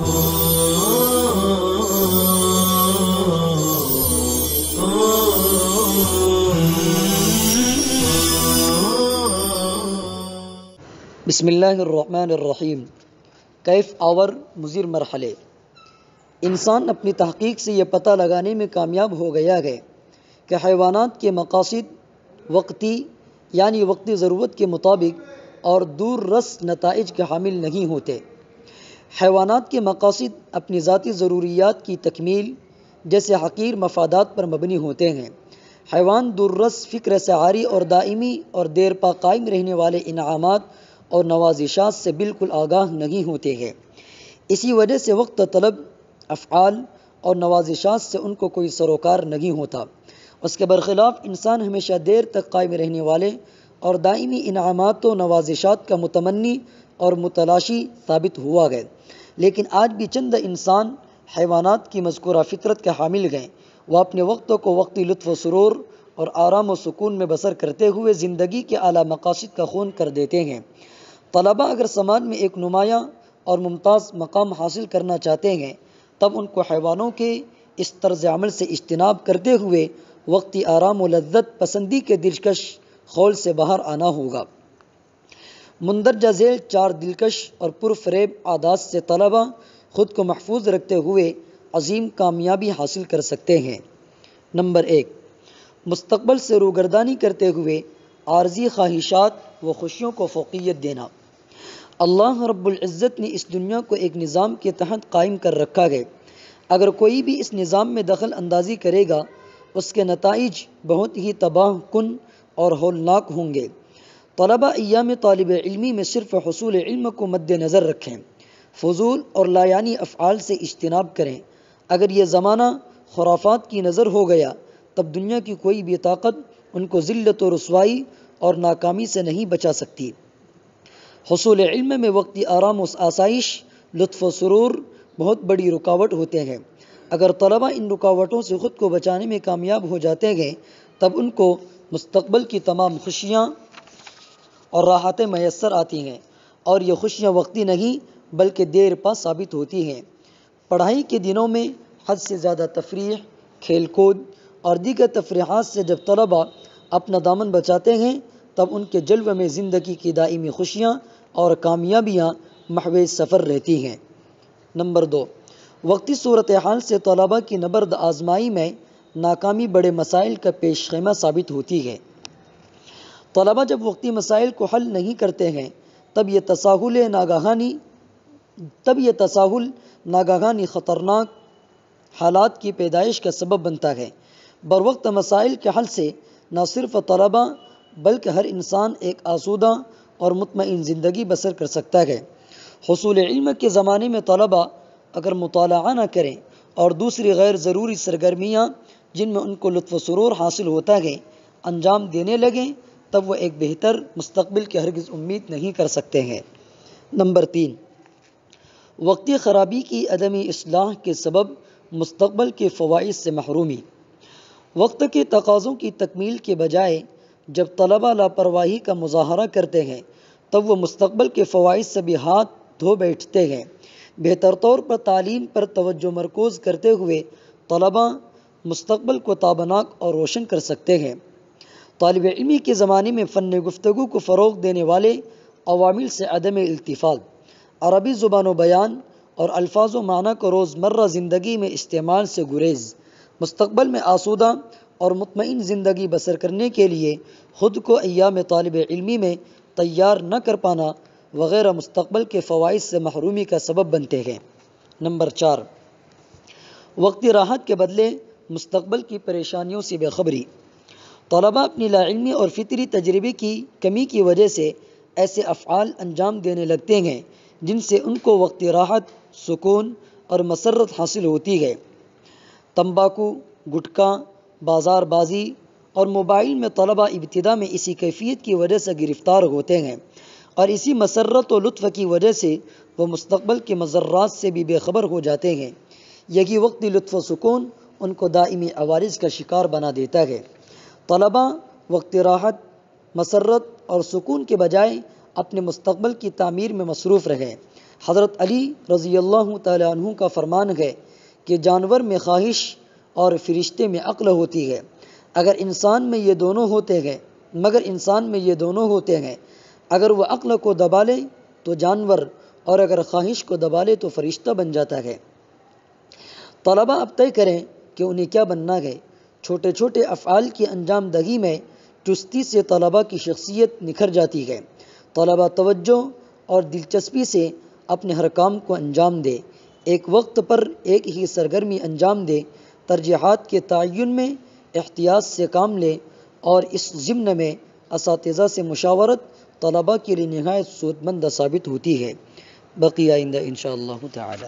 بسم اللہ الرحمن الرحیم۔ کیف آور مضر مرحلے۔ انسان اپنی تحقیق سے یہ پتہ لگانے میں کامیاب ہو گیا ہے کہ حیوانات کے مقاصد وقتی یعنی وقتی ضرورت کے مطابق اور دور رس نتائج کے حامل نہیں ہوتے۔ حیوانات کے مقاصد اپنی ذاتی ضروریات کی تکمیل جیسے حقیر مفادات پر مبنی ہوتے ہیں۔ حیوان دور رس فکر سعاری اور دائمی اور دیر پا قائم رہنے والے انعامات اور نوازشات سے بالکل آگاہ نہیں ہوتے ہیں۔ اسی وجہ سے وقت طلب افعال اور نوازشات سے ان کو کوئی سروکار نہیں ہوتا۔ اس کے برخلاف انسان ہمیشہ دیر تک قائم رہنے والے اور دائمی انعامات و نوازشات کا متمنی اور متلاشی ثابت ہوا ہے۔ لیکن آج بھی چند انسان حیوانات کی مذکورہ فطرت کے حامل ہیں۔ وہ اپنے وقتوں کو وقتی لطف و سرور اور آرام و سکون میں بسر کرتے ہوئے زندگی کے اعلیٰ مقاصد کا خون کر دیتے ہیں۔ طلباء اگر سماج میں ایک نمایاں اور ممتاز مقام حاصل کرنا چاہتے ہیں تب ان کو حیوانوں کے اس طرز عمل سے اجتناب کرتے ہوئے وقتی آرام و لذت پسندی کے دلکش خول سے باہر آنا ہوگا۔ مندرجہ ذیل 4 دلکش اور پرفریب عادات سے طلباء خود کو محفوظ رکھتے ہوئے عظیم کامیابی حاصل کر سکتے ہیں۔ نمبر 1، مستقبل سے روگردانی کرتے ہوئے عارضی خواہشات و خوشیوں کو فوقیت دینا۔ اللہ رب العزت نے اس دنیا کو ایک نظام کے تحت قائم کر رکھا ہے۔ اگر کوئی بھی اس نظام میں دخل اندازی کرے گا اس کے نتائج بہت ہی تباہ کن اور ہولناک ہوں گے۔ طلباء ایام طالب علمی میں صرف حصول علم کو مد نظر رکھیں، فضول اور لایعنی افعال سے اجتناب کریں۔ اگر یہ زمانہ خرافات کی نظر ہو گیا تب دنیا کی کوئی بھی طاقت ان کو ذلت و رسوائی اور ناکامی سے نہیں بچا سکتی۔ حصول علم میں وقتی آرام و آسائش، لطف و سرور بہت بڑی رکاوٹ ہوتے ہیں۔ اگر طلباء ان رکاوٹوں سے خود کو بچانے میں کامیاب ہو جاتے ہیں تب ان کو مستقبل کی تمام خوشیاں اور راحتیں میسر آتی ہیں، اور یہ خوشیاں وقتی نہیں بلکہ دیر پا ثابت ہوتی ہیں۔ پڑھائی کے دنوں میں حد سے زیادہ تفریح، کھیل کود اور دیگر تفریحات سے جب طلباء اپنا دامن بچاتے ہیں تب ان کے جلوے میں زندگی کی دائمی خوشیاں اور کامیابیاں محو سفر رہتی ہیں۔ نمبر 2، وقتی صورتحال سے طلباء کی نبرد آزمائی میں ناکامی بڑے مسائل کا پیش خیمہ ثابت ہوتی ہے۔ طلباء جب وقتی مسائل کو حل نہیں کرتے ہیں تب یہ تساہل ناگہانی خطرناک حالات کی پیدائش کا سبب بنتا ہے۔ بروقت مسائل کے حل سے نہ صرف طلباء بلکہ ہر انسان ایک آسودہ اور مطمئن زندگی بسر کر سکتا ہے۔ حصول علم کے زمانے میں طلباء اگر مطالعہ نہ کریں اور دوسری غیر ضروری سرگرمیاں جن میں ان کو لطف و سرور حاصل ہوتا ہے انجام دینے لگیں تب وہ ایک بہتر مستقبل کی ہرگز امید نہیں کر سکتے ہیں۔ نمبر 3، وقتی خرابی کی عدمی اصلاح کے سبب مستقبل کے فوائد سے محرومی۔ وقت کے تقاضوں کی تکمیل کے بجائے جب طلباء لاپرواہی کا مظاہرہ کرتے ہیں تب وہ مستقبل کے فوائد سے بھی ہاتھ دھو بیٹھتے ہیں۔ بہتر طور پر تعلیم پر توجہ مرکوز کرتے ہوئے طلباء مستقبل کو تابناک اور روشن کر سکتے ہیں۔ طالب علمی کے زمانے میں فن گفتگو کو فروغ دینے والے عوامل سے عدم التفات، عربی زبان و بیان اور الفاظ و معنی کو روزمرہ زندگی میں استعمال سے گریز، مستقبل میں آسودہ اور مطمئن زندگی بسر کرنے کے لیے خود کو ایام طالب علمی میں تیار نہ کر پانا وغیرہ مستقبل کے فوائد سے محرومی کا سبب بنتے ہیں۔ نمبر 4، وقتی راحت کے بدلے مستقبل کی پریشانیوں سے بے خبری۔ طلباء اپنی لاعلمی اور فطری تجربے کی کمی کی وجہ سے ایسے افعال انجام دینے لگتے ہیں جن سے ان کو وقتی راحت، سکون اور مسرت حاصل ہوتی ہے۔ تمباکو، گٹکا، بازار بازی اور موبائل میں طلباء ابتدا میں اسی کیفیت کی وجہ سے گرفتار ہوتے ہیں، اور اسی مسرت و لطف کی وجہ سے وہ مستقبل کے مضرات سے بھی بے خبر ہو جاتے ہیں۔ یہی وقتی لطف و سکون ان کو دائمی عوارض کا شکار بنا دیتا ہے۔ طلباء وقتی راحت، مسرت اور سکون کے بجائے اپنے مستقبل کی تعمیر میں مصروف رہیں۔ حضرت علی رضی اللہ تعالیٰ عنہ کا فرمان ہے کہ جانور میں خواہش اور فرشتے میں عقل ہوتی ہے، اگر انسان میں یہ دونوں ہوتے ہیں، اگر وہ عقل کو دبا لے تو جانور، اور اگر خواہش کو دبا لے تو فرشتہ بن جاتا ہے۔ طلبہ اب طے کریں کہ انہیں کیا بننا ہے۔ چھوٹے چھوٹے افعال کی انجام دہی میں چستی سے طلبہ کی شخصیت نکھر جاتی ہے۔ طلبہ توجہ اور دلچسپی سے اپنے ہر کام کو انجام دے، ایک وقت پر ایک ہی سرگرمی انجام دے، ترجیحات کے تعین میں احتیاط سے کام لے، اور اس ضمن میں اساتذہ سے مشاورت طلبہ کے لیے نہایت سود مند ثابت ہوتی ہے۔ بقی آئندہ انشاءاللہ تعالی۔